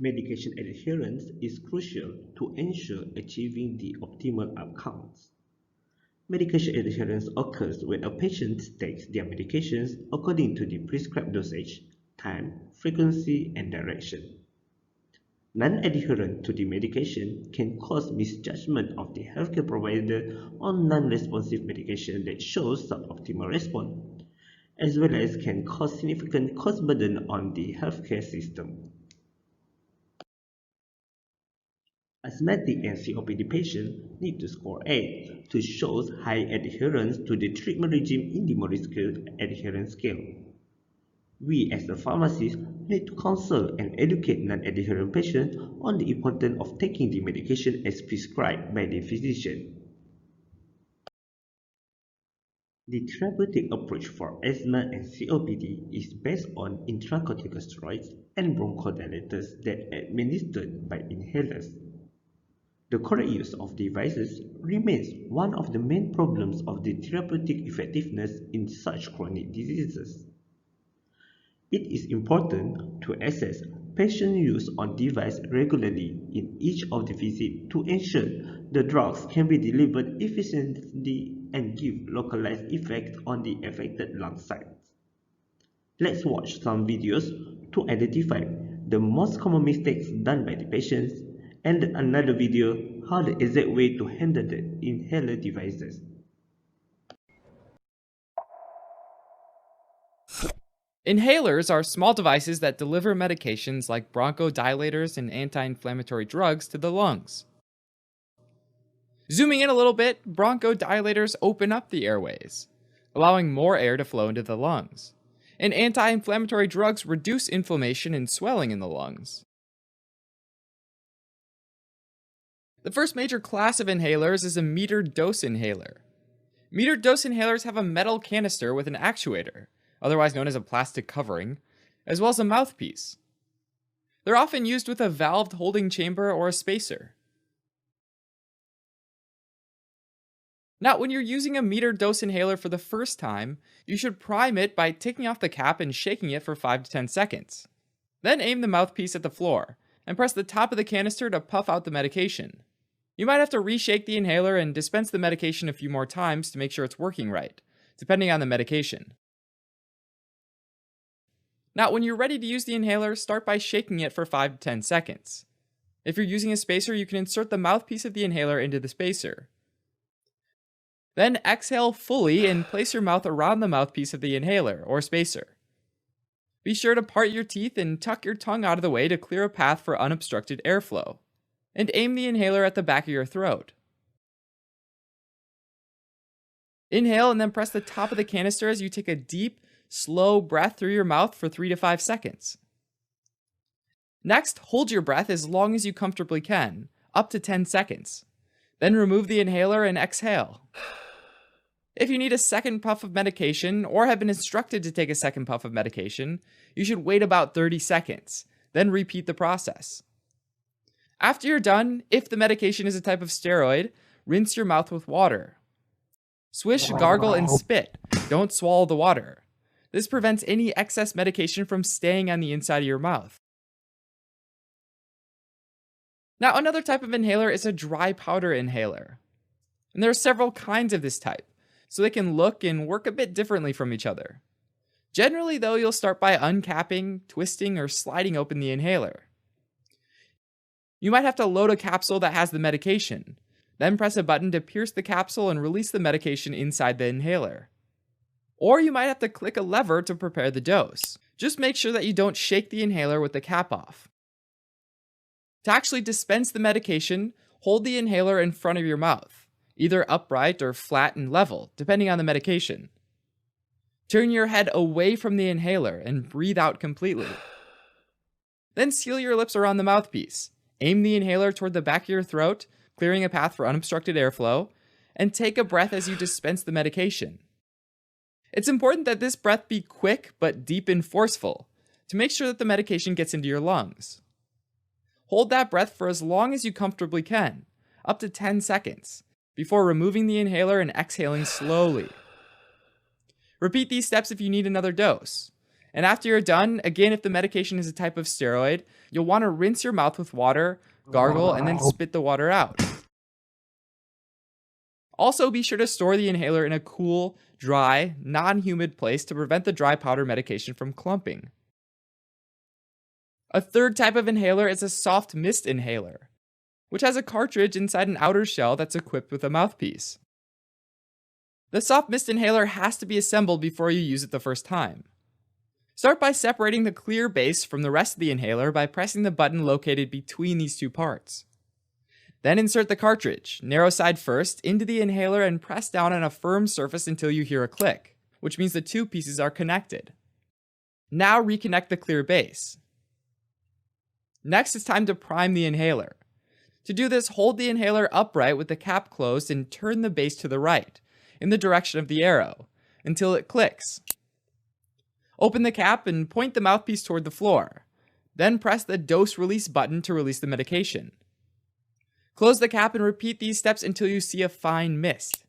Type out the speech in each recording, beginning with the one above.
Medication adherence is crucial to ensure achieving the optimal outcomes. Medication adherence occurs when a patient takes their medications according to the prescribed dosage, time, frequency, and direction. Non-adherence to the medication can cause misjudgment of the healthcare provider on non-responsive medication that shows suboptimal response, as well as can cause significant cost burden on the healthcare system. Asthmatic and COPD patients need to score 8 to show high adherence to the treatment regime in the molecular adherence scale. We as a pharmacist need to counsel and educate non-adherent patients on the importance of taking the medication as prescribed by the physician. The therapeutic approach for asthma and COPD is based on intracorticosteroids and bronchodilators that are administered by inhalers. The correct use of devices remains one of the main problems of the therapeutic effectiveness in such chronic diseases. It is important to assess patient use of device regularly in each of the visits to ensure the drugs can be delivered efficiently and give localized effect on the affected lung sites. Let's watch some videos to identify the most common mistakes done by the patients and another video how the exact way to handle the inhaler devices. Inhalers are small devices that deliver medications like bronchodilators and anti-inflammatory drugs to the lungs. Zooming in a little bit, bronchodilators open up the airways, allowing more air to flow into the lungs. And anti-inflammatory drugs reduce inflammation and swelling in the lungs. The first major class of inhalers is a metered dose inhaler. Metered dose inhalers have a metal canister with an actuator, otherwise known as a plastic covering, as well as a mouthpiece. They're often used with a valved holding chamber or a spacer. Now, when you're using a metered dose inhaler for the first time, you should prime it by taking off the cap and shaking it for 5 to 10 seconds. Then aim the mouthpiece at the floor, and press the top of the canister to puff out the medication. You might have to reshake the inhaler and dispense the medication a few more times to make sure it's working right, depending on the medication. Now, when you're ready to use the inhaler, start by shaking it for 5 to 10 seconds. If you're using a spacer, you can insert the mouthpiece of the inhaler into the spacer. Then exhale fully and place your mouth around the mouthpiece of the inhaler or spacer. Be sure to part your teeth and tuck your tongue out of the way to clear a path for unobstructed airflow. And aim the inhaler at the back of your throat. Inhale and then press the top of the canister as you take a deep, slow breath through your mouth for 3 to 5 seconds. Next, hold your breath as long as you comfortably can, up to 10 seconds. Then remove the inhaler and exhale. If you need a second puff of medication or have been instructed to take a second puff of medication, you should wait about 30 seconds, then repeat the process. After you're done, if the medication is a type of steroid, rinse your mouth with water. Swish, gargle, and spit. Don't swallow the water. This prevents any excess medication from staying on the inside of your mouth. Now, another type of inhaler is a dry powder inhaler. And there are several kinds of this type, so they can look and work a bit differently from each other. Generally, though, you'll start by uncapping, twisting, or sliding open the inhaler. You might have to load a capsule that has the medication, then press a button to pierce the capsule and release the medication inside the inhaler. Or you might have to click a lever to prepare the dose. Just make sure that you don't shake the inhaler with the cap off. To actually dispense the medication, hold the inhaler in front of your mouth, either upright or flat and level, depending on the medication. Turn your head away from the inhaler and breathe out completely. Then seal your lips around the mouthpiece. Aim the inhaler toward the back of your throat, clearing a path for unobstructed airflow, and take a breath as you dispense the medication. It's important that this breath be quick but deep and forceful to make sure that the medication gets into your lungs. Hold that breath for as long as you comfortably can, up to 10 seconds, before removing the inhaler and exhaling slowly. Repeat these steps if you need another dose, And after you're done, again, if the medication is a type of steroid, you'll want to rinse your mouth with water, gargle, and then spit the water out. Also, be sure to store the inhaler in a cool, dry, non-humid place to prevent the dry powder medication from clumping. A third type of inhaler is a soft mist inhaler, which has a cartridge inside an outer shell that's equipped with a mouthpiece. The soft mist inhaler has to be assembled before you use it the first time. Start by separating the clear base from the rest of the inhaler by pressing the button located between these two parts. Then insert the cartridge, narrow side first, into the inhaler and press down on a firm surface until you hear a click, which means the two pieces are connected. Now reconnect the clear base. Next, it's time to prime the inhaler. To do this, hold the inhaler upright with the cap closed and turn the base to the right, in the direction of the arrow, until it clicks. Open the cap and point the mouthpiece toward the floor. Then press the dose release button to release the medication. Close the cap and repeat these steps until you see a fine mist.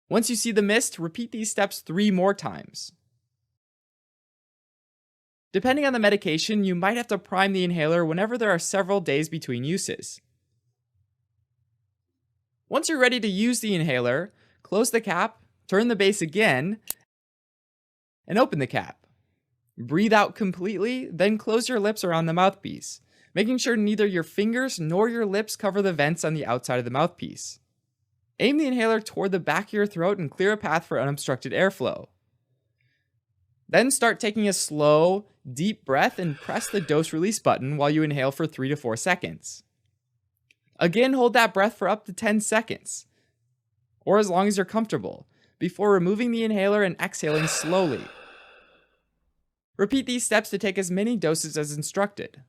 Once you see the mist, repeat these steps 3 more times. Depending on the medication, you might have to prime the inhaler whenever there are several days between uses. Once you're ready to use the inhaler, close the cap, turn the base again, and open the cap. Breathe out completely, then close your lips around the mouthpiece, making sure neither your fingers nor your lips cover the vents on the outside of the mouthpiece. Aim the inhaler toward the back of your throat and clear a path for unobstructed airflow. Then start taking a slow, deep breath and press the dose release button while you inhale for 3 to 4 seconds. Again, hold that breath for up to 10 seconds, or as long as you're comfortable, before removing the inhaler and exhaling slowly. Repeat these steps to take as many doses as instructed.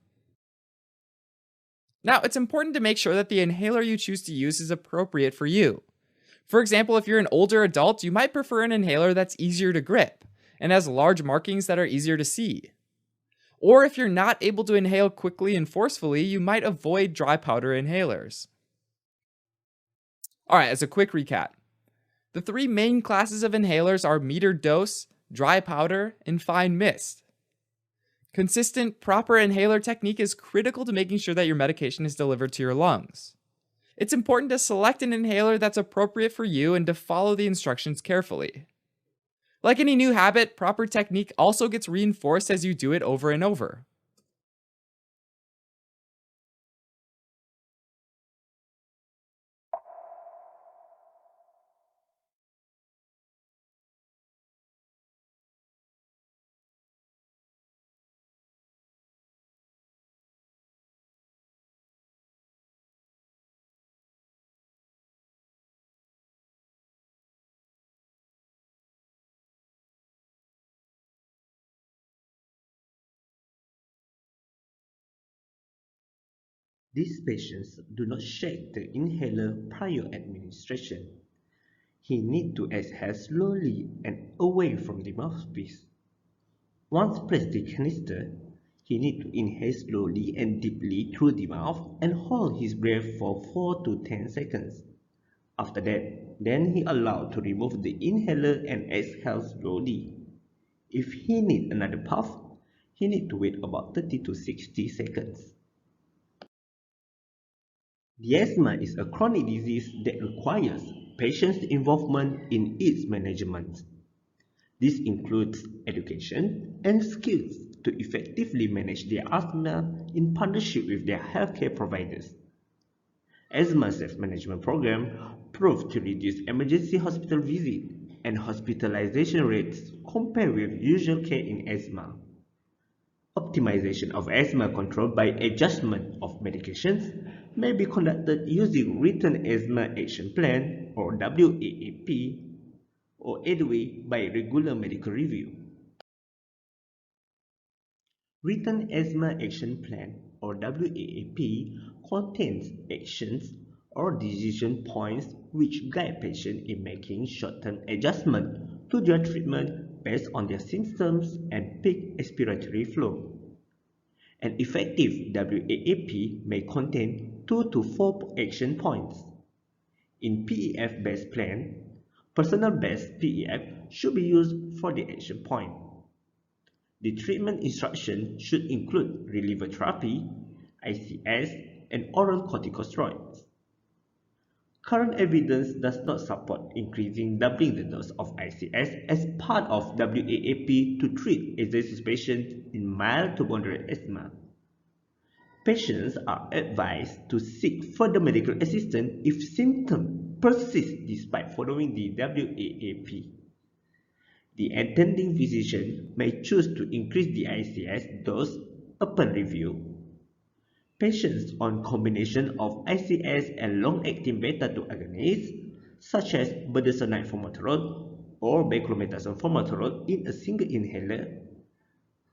Now, it's important to make sure that the inhaler you choose to use is appropriate for you. For example, if you're an older adult, you might prefer an inhaler that's easier to grip and has large markings that are easier to see. Or if you're not able to inhale quickly and forcefully, you might avoid dry powder inhalers. Alright, as a quick recap, the 3 main classes of inhalers are metered dose, dry powder, and fine mist. Consistent, proper inhaler technique is critical to making sure that your medication is delivered to your lungs. It's important to select an inhaler that's appropriate for you and to follow the instructions carefully. Like any new habit, proper technique also gets reinforced as you do it over and over. These patients do not shake the inhaler prior administration. He needs to exhale slowly and away from the mouthpiece. Once placed the canister, he needs to inhale slowly and deeply through the mouth and hold his breath for 4 to 10 seconds. After that, then he allowed to remove the inhaler and exhale slowly. If he needs another puff, he needs to wait about 30 to 60 seconds. The asthma is a chronic disease that requires patients' involvement in its management. This includes education and skills to effectively manage their asthma in partnership with their healthcare providers. Asthma self-management program proved to reduce emergency hospital visit and hospitalization rates compared with usual care in asthma. Optimization of asthma control by adjustment of medications may be conducted using Written Asthma Action Plan or WAAP or aided by regular medical review. Written Asthma Action Plan or WAAP contains actions or decision points which guide patients in making short-term adjustments to their treatment based on their symptoms and peak expiratory flow. An effective WAAP may contain 2 to 4 action points. In PEF-based plan, personal best PEF should be used for the action point. The treatment instruction should include reliever therapy, ICS, and oral corticosteroids. Current evidence does not support doubling the dose of ICS as part of WAAP to treat exacerbation in mild to moderate asthma. Patients are advised to seek further medical assistance if symptoms persist despite following the WAAP. The attending physician may choose to increase the ICS dose upon review. Patients on combination of ICS and long-acting beta-2 agonists, such as budesonide formoterol or beclomethasone formoterol in a single inhaler,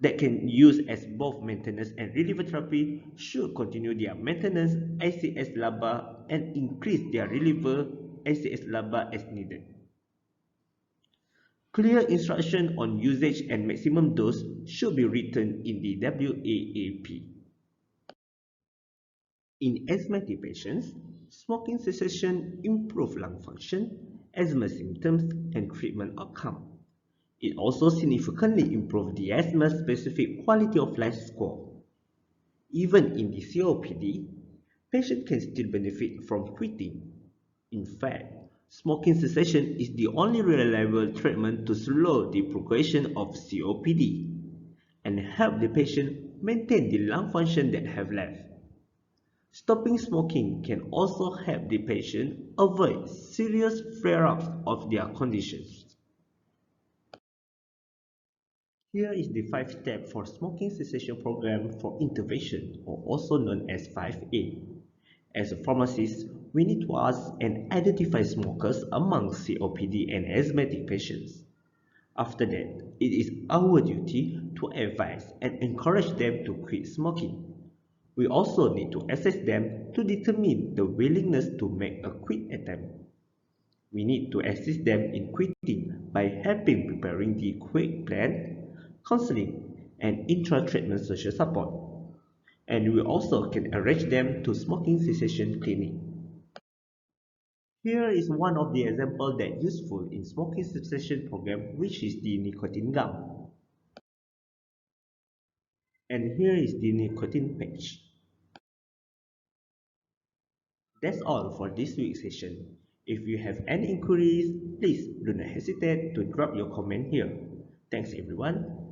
that can use as both maintenance and reliever therapy should continue their maintenance ICS LABA and increase their reliever ICS LABA as needed. Clear instruction on usage and maximum dose should be written in the WAAP. In asthmatic patients, smoking cessation improves lung function, asthma symptoms, and treatment outcome. It also significantly improves the asthma-specific quality of life score. Even in the COPD, patients can still benefit from quitting. In fact, smoking cessation is the only reliable treatment to slow the progression of COPD and help the patient maintain the lung function that have left. Stopping smoking can also help the patient avoid serious flare-ups of their conditions. Here is the 5-step for smoking cessation program for intervention, or also known as 5A. As a pharmacist, we need to ask and identify smokers among COPD and asthmatic patients. After that, it is our duty to advise and encourage them to quit smoking. We also need to assess them to determine the willingness to make a quit attempt. We need to assist them in quitting by helping preparing the quit plan, counseling, and intra-treatment social support. And we also can arrange them to smoking cessation clinic. Here is one of the examples that useful in smoking cessation program, which is the nicotine gum. And here is the nicotine patch. That's all for this week's session. If you have any inquiries, please do not hesitate to drop your comment here. Thanks everyone.